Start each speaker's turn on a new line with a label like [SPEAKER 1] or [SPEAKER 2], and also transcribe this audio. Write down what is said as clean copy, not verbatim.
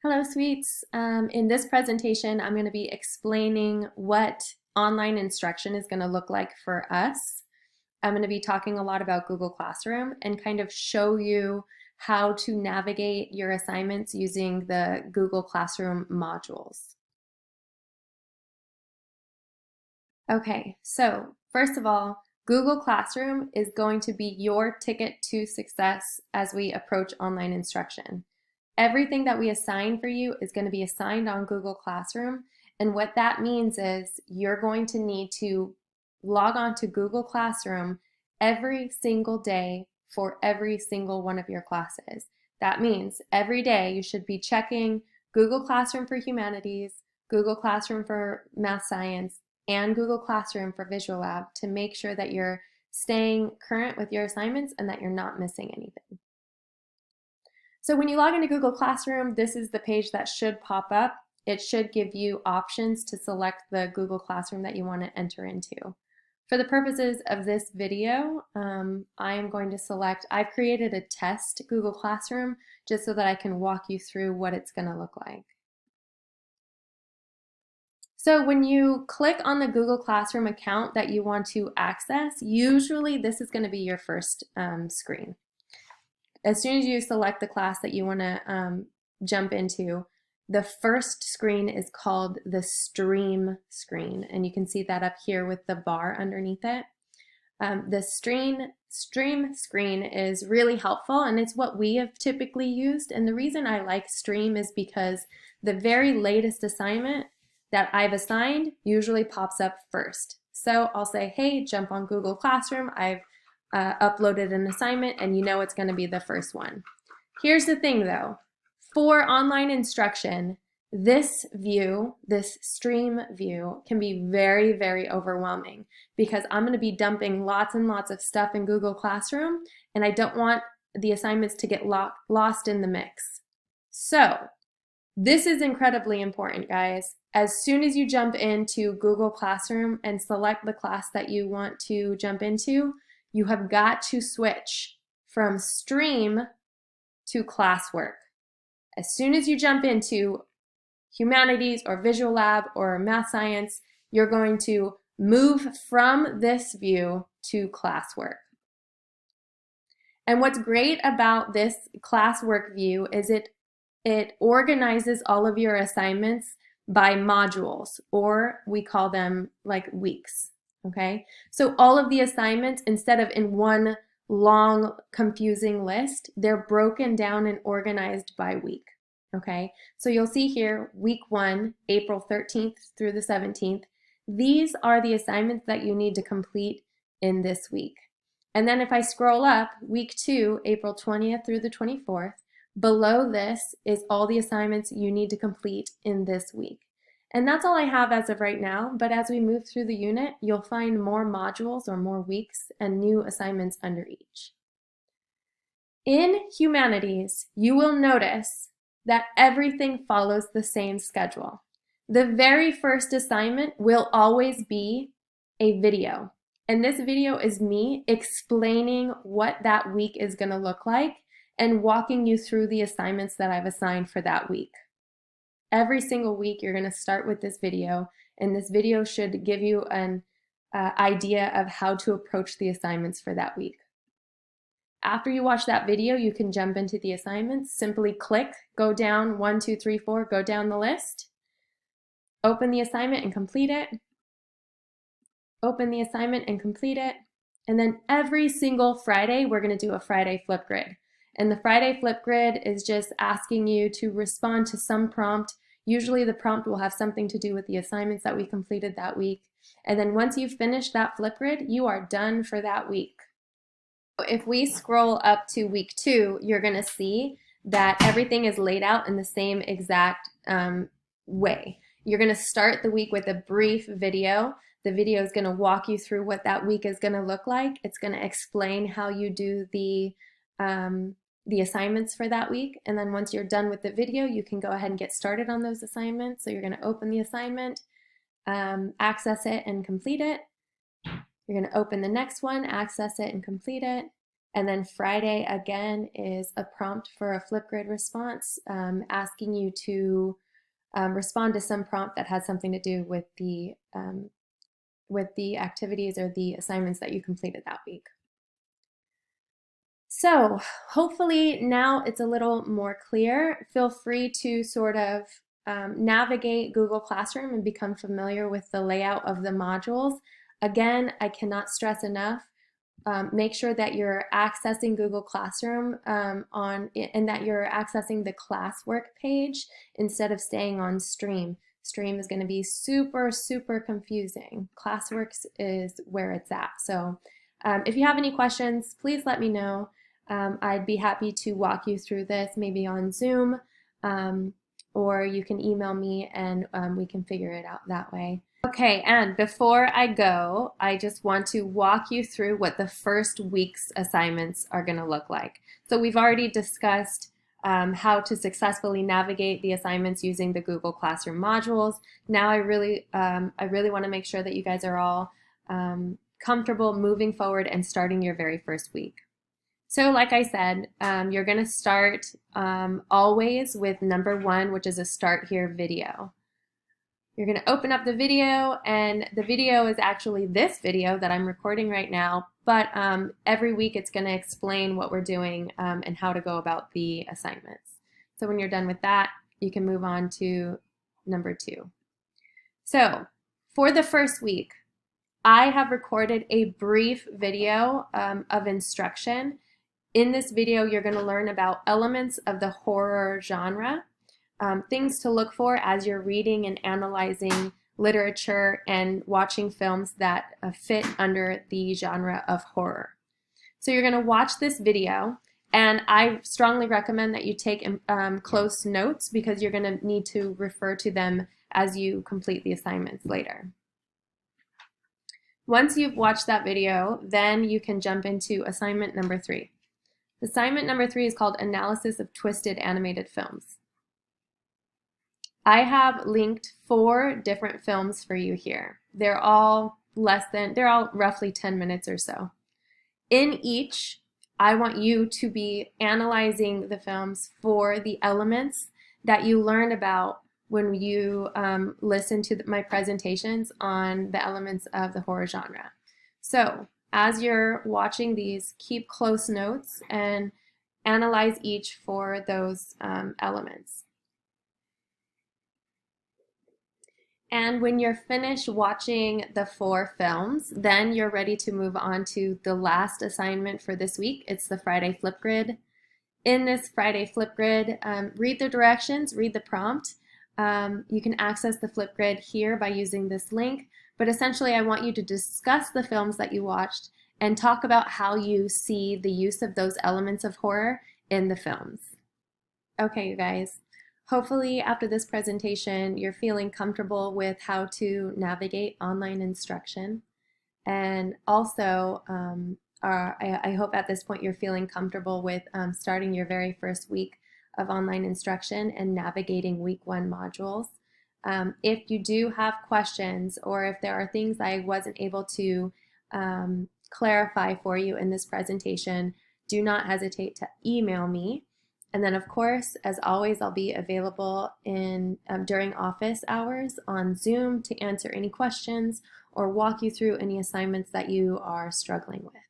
[SPEAKER 1] Hello, sweets. In this presentation, I'm going to be explaining what online instruction is going to look like for us. I'm going to be talking a lot about Google Classroom and kind of show you how to navigate your assignments using the Google Classroom modules. Okay, so first of all, Google Classroom is going to be your ticket to success as we approach online instruction. Everything that we assign for you is going to be assigned on Google Classroom. And what that means is you're going to need to log on to Google Classroom every single day for every single one of your classes. That means every day you should be checking Google Classroom for Humanities, Google Classroom for Math Science, and Google Classroom for Visual Lab to make sure that you're staying current with your assignments and that you're not missing anything. So when you log into Google Classroom, this is the page that should pop up. It should give you options to select the Google Classroom that you want to enter into. For the purposes of this video, I am going to select, I've created a test Google Classroom just so that I can walk you through what it's going to look like. So when you click on the Google Classroom account that you want to access, usually this is going to be your first screen. As soon as you select the class that you want to jump into, the first screen is called the stream screen, and you can see that up here with the bar underneath it. The stream screen is really helpful, and it's what we have typically used. And the reason I like stream is because the very latest assignment that I've assigned usually pops up first. So I'll say, hey, jump on Google Classroom. I've uploaded an assignment, and you know it's going to be the first one. Here's the thing though, for online instruction, this view, this stream view, can be very, very overwhelming because I'm going to be dumping lots and lots of stuff in Google Classroom, and I don't want the assignments to get lost in the mix. So this is incredibly important, guys. As soon as you jump into Google Classroom and select the class that you want to jump into, you have got to switch from stream to classwork. As soon as you jump into Humanities or Visual Lab or Math Science, you're going to move from this view to classwork. And what's great about this classwork view is it organizes all of your assignments by modules, or we call them like weeks. Okay, so all of the assignments, instead of in one long confusing list, they're broken down and organized by week. Okay, so you'll see here week 1, April 13th through the 17th. These are the assignments that you need to complete in this week. And then if I scroll up, week 2, April 20th through the 24th, below this is all the assignments you need to complete in this week. And that's all I have as of right now, but as we move through the unit, you'll find more modules or more weeks and new assignments under each. In Humanities, you will notice that everything follows the same schedule. The very first assignment will always be a video. And this video is me explaining what that week is going to look like and walking you through the assignments that I've assigned for that week. Every single week, you're going to start with this video, and this video should give you an idea of how to approach the assignments for that week. After you watch that video, you can jump into the assignments. Simply click, go down 1, 2, 3, 4, go down the list, open the assignment and complete it, open the assignment and complete it, and then every single Friday, we're going to do a Friday Flipgrid. And the Friday Flipgrid is just asking you to respond to some prompt. Usually the prompt will have something to do with the assignments that we completed that week. And then once you've finished that Flipgrid, you are done for that week. If we scroll up to week 2, you're going to see that everything is laid out in the same exact way. You're going to start the week with a brief video. The video is going to walk you through what that week is going to look like. It's going to explain how you do the assignments for that week. And then once you're done with the video, you can go ahead and get started on those assignments. So you're going to open the assignment, access it and complete it. You're going to open the next one, access it and complete it. And then Friday, again, is a prompt for a Flipgrid response, asking you to respond to some prompt that has something to do with the activities or the assignments that you completed that week. So hopefully now it's a little more clear. Feel free to sort of navigate Google Classroom and become familiar with the layout of the modules. Again, I cannot stress enough, make sure that you're accessing Google Classroom and that you're accessing the classwork page instead of staying on Stream. Stream is going to be super, super confusing. Classworks is where it's at. So if you have any questions, please let me know. I'd be happy to walk you through this, maybe on Zoom, or you can email me and we can figure it out that way. Okay, and before I go, I just want to walk you through what the first week's assignments are going to look like. So we've already discussed how to successfully navigate the assignments using the Google Classroom modules. Now I really want to make sure that you guys are all comfortable moving forward and starting your very first week. So like I said, you're going to start always with number 1, which is a Start Here video. You're going to open up the video, and the video is actually this video that I'm recording right now, but every week it's going to explain what we're doing and how to go about the assignments. So when you're done with that, you can move on to number 2. So for the first week, I have recorded a brief video of instruction. In this video, you're going to learn about elements of the horror genre, things to look for as you're reading and analyzing literature and watching films that fit under the genre of horror. So you're going to watch this video, and I strongly recommend that you take close notes because you're going to need to refer to them as you complete the assignments later. Once you've watched that video, then you can jump into assignment number 3. Assignment number 3 is called Analysis of Twisted Animated Films. I have linked 4 different films for you here. They're all roughly 10 minutes or so. In each, I want you to be analyzing the films for the elements that you learned about when you listen to my presentations on the elements of the horror genre. So as you're watching these, keep close notes and analyze each for those elements. And when you're finished watching the 4 films, then you're ready to move on to the last assignment for this week. It's the Friday Flipgrid. In this Friday Flipgrid, read the directions, read the prompt. You can access the Flipgrid here by using this link, but essentially I want you to discuss the films that you watched and talk about how you see the use of those elements of horror in the films. Okay, you guys. Hopefully after this presentation, you're feeling comfortable with how to navigate online instruction. And also, I hope at this point you're feeling comfortable with starting your very first week of online instruction and navigating week 1 modules. If you do have questions, or if there are things I wasn't able to clarify for you in this presentation, do not hesitate to email me. And then, of course, as always, I'll be available during office hours on Zoom to answer any questions or walk you through any assignments that you are struggling with.